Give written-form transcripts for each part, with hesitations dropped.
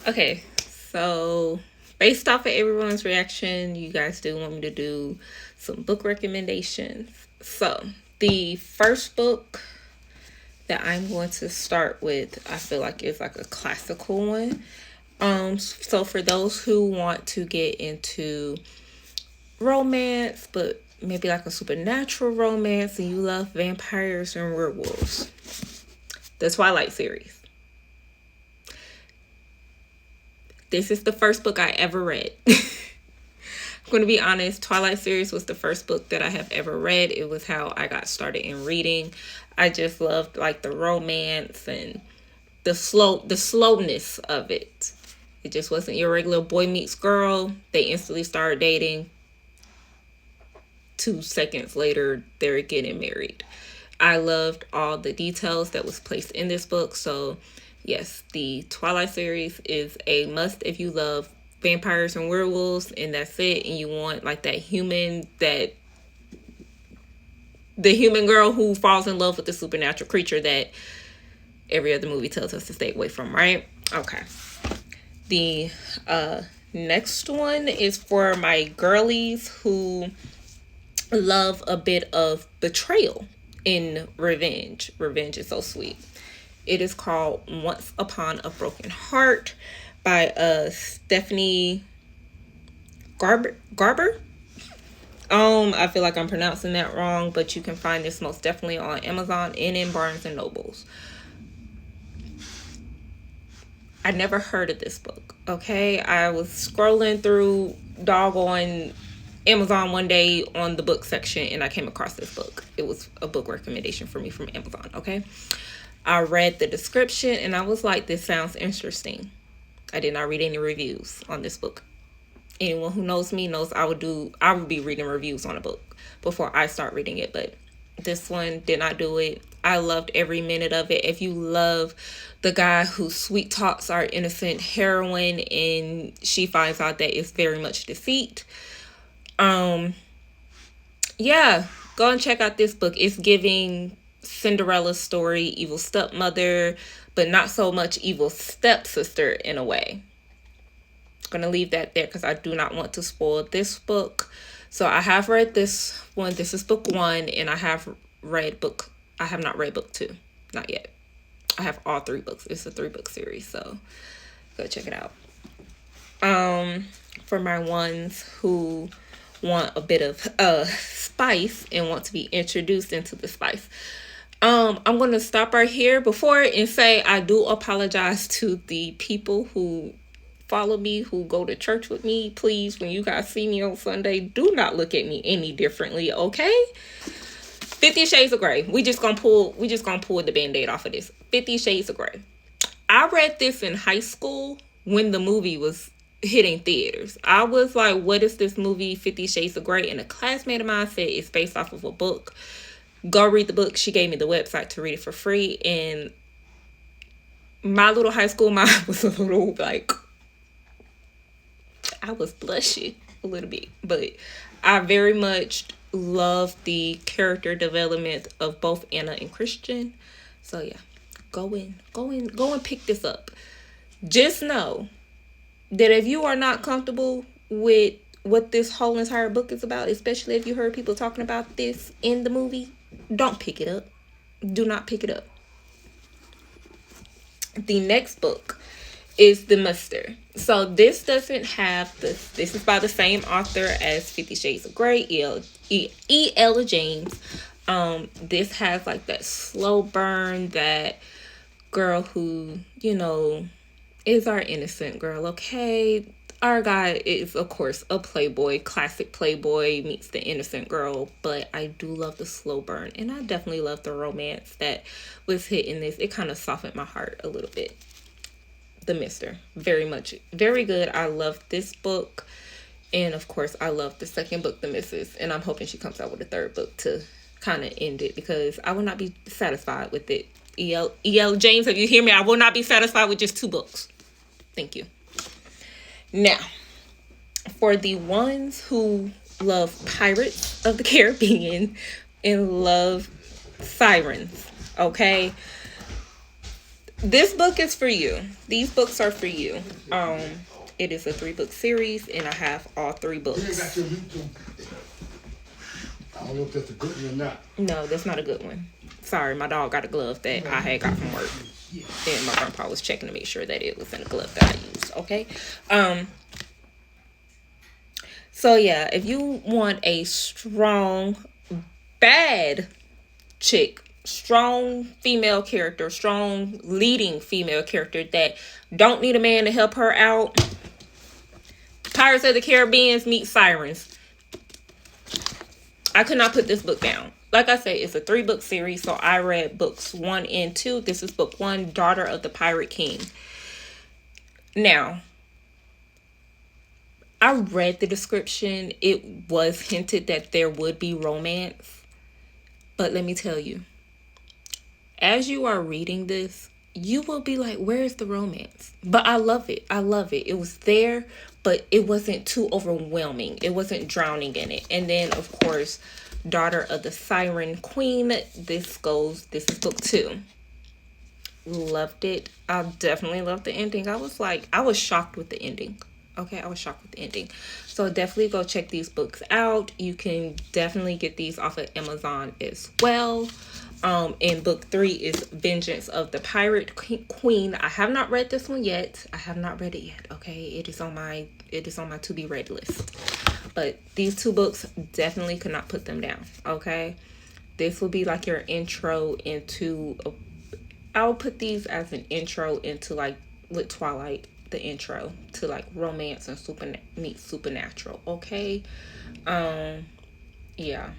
Okay, so based off of everyone's reaction, you guys do want me to do some book recommendations. So, the first book that I'm going to start with, I feel like is like a classical one. So for those who want to get into romance, but maybe like a supernatural romance, and you love vampires and werewolves, the Twilight series. This is the first book I ever read. I'm going to be honest, Twilight series was the first book that I have ever read. It was how I got started in reading. I just loved like the romance and the slowness of it. It just wasn't your regular boy meets girl. They instantly started dating. 2 seconds later, they're getting married. I loved all the details that was placed in this book. So, yes, the Twilight series is a must if you love vampires and werewolves, and that's it. And you want like the human girl who falls in love with the supernatural creature that every other movie tells us to stay away from, right? Okay. The next one is for my girlies who love a bit of betrayal in revenge. Revenge is so sweet. It is called Once Upon a Broken Heart by Stephanie Garber. I feel like I'm pronouncing that wrong, but you can find this most definitely on Amazon and in Barnes and Nobles. I never heard of this book. Okay, I was scrolling through doggone Amazon one day on the book section, and I came across this book. It was a book recommendation for me from Amazon. Okay, I read the description and I was like, this sounds interesting. I did not read any reviews on this book. Anyone who knows me knows I would be reading reviews on a book before I start reading it, but this one did not do it. I loved every minute of it. If you love the guy whose sweet talks are innocent heroine and she finds out that it's very much deceit, yeah, go and check out this book. It's giving Cinderella's story, evil stepmother, but not so much evil stepsister in a way. Gonna leave that there because I do not want to spoil this book. So I have read this one. This is book one, and I have not read book two, not yet. I have all three books. It's a 3-book series, so go check it out. For my ones who want a bit of spice and want to be introduced into the spice, I'm going to stop right here before and say I do apologize to the people who follow me, who go to church with me. Please, when you guys see me on Sunday, do not look at me any differently, okay? 50 Shades of Grey. We just gonna pull the band-aid off of this. 50 Shades of Grey. I read this in high school when the movie was hitting theaters. I was like, what is this movie, 50 Shades of Grey? And a classmate of mine said it's based off of a book. Go read the book. She gave me the website to read it for free. And my little high school mind was a little like, I was blushing a little bit. But I very much love the character development of both Anna and Christian. So yeah, go and pick this up. Just know that if you are not comfortable with what this whole entire book is about, especially if you heard people talking about this in the movie, don't pick it up. Do not pick it up. The next book is The Mister. So this doesn't have this is by the same author as 50 Shades of Grey, E.L. James. This has like that slow burn, that girl who, is our innocent girl, okay? Our guy is, of course, a playboy, classic playboy meets the innocent girl, but I do love the slow burn, and I definitely love the romance that was hit in this. It kind of softened my heart a little bit. The Mister, very good. I love this book, and of course, I love the second book, The Missus, and I'm hoping she comes out with a third book to kind of end it, because I will not be satisfied with it. E.L. James, if you hear me, I will not be satisfied with just 2 books. Thank you. Now, for the ones who love Pirates of the Caribbean and love sirens, okay? This book is for you. These books are for you. It is a 3-book series, and I have all 3 books. I don't know if that's a good one or not. No, that's not a good one. Sorry, my dog got a glove that I had got from work, and my grandpa was checking to make sure that it was in a glove that I used. Okay. So yeah, if you want a strong, bad chick, strong female character, strong leading female character that don't need a man to help her out, Pirates of the Caribbean meet Sirens. I could not put this book down. Like I said, it's a 3-book series, so I read books 1 and 2. This is book 1, Daughter of the Pirate King. Now, I read the description. It was hinted that there would be romance. But let me tell you, as you are reading this, you will be like, where's the romance? But I love it. I love it. It was there, but it wasn't too overwhelming. It wasn't drowning in it. And then, of course, Daughter of the Siren Queen. This is book 2. Loved it. I definitely loved the ending. I was shocked with the ending. Okay, I was shocked with the ending. So definitely go check these books out. You can definitely get these off of Amazon as well. And book 3 is Vengeance of the Pirate Queen. I have not read this one yet. I have not read it yet. Okay, it is on my to be read list. But these 2 books, definitely could not put them down. Okay, this will be like your intro into. I'll put these as an intro into, like, with Twilight, the intro to like romance and supernatural. Okay, yeah.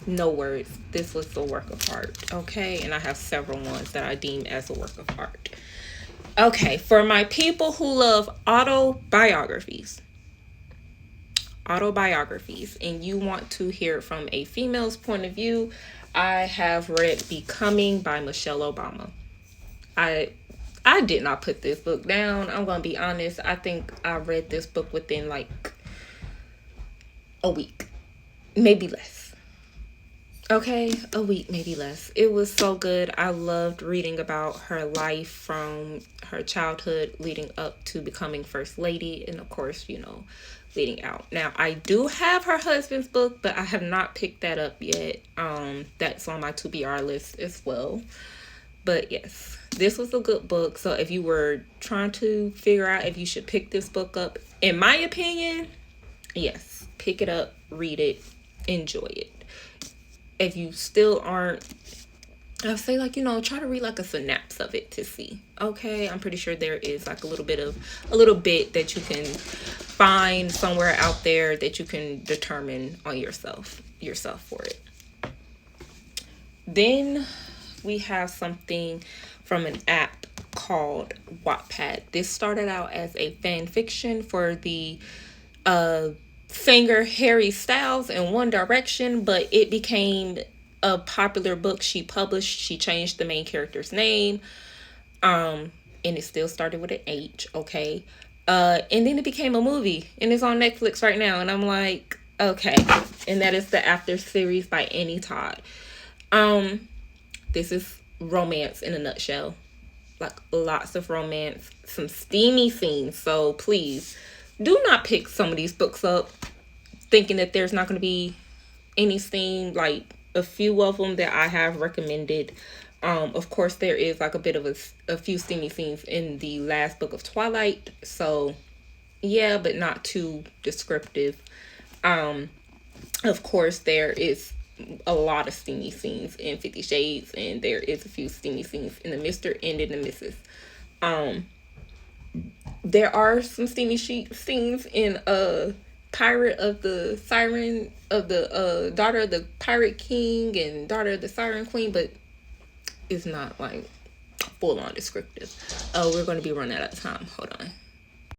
No words. This was a work of art. Okay, and I have several ones that I deem as a work of art. Okay, for my people who love autobiographies, and you want to hear it from a female's point of view, I have read Becoming by Michelle Obama. I did not put this book down. I'm going to be honest. I think I read this book within like a week, maybe less. Okay, a week, maybe less. It was so good. I loved reading about her life from her childhood leading up to becoming First Lady, and of course, leading out. Now, I do have her husband's book, but I have not picked that up yet. That's on my to-be-read list as well. But yes, this was a good book. So if you were trying to figure out if you should pick this book up, in my opinion, yes, pick it up, read it, enjoy it. If you still aren't, I'll say, try to read like a synopsis of it to see. Okay, I'm pretty sure there is like a little bit that you can find somewhere out there that you can determine on yourself for it. Then we have something from an app called Wattpad. This started out as a fan fiction for the singer Harry Styles in One Direction, but it became a popular book she published. She changed the main character's name, and it still started with an H. Okay, and then it became a movie, and it's on Netflix right now. And I'm like, okay, and that is the After series by Annie Todd. This is romance in a nutshell, like lots of romance, some steamy scenes. So please do not pick some of these books up thinking that there's not going to be any scene. Like a few of them that I have recommended. Of course, there is like a bit of a few steamy scenes in the last book of Twilight. So yeah, but not too descriptive. Of course, there is a lot of steamy scenes in 50 Shades, and there is a few steamy scenes in the Mr. and in the Mrs. There are some steamy scenes in Pirate of the Siren, of the Daughter of the Pirate King and Daughter of the Siren Queen, but it's not like full on descriptive. We're going to be running out of time. Hold on.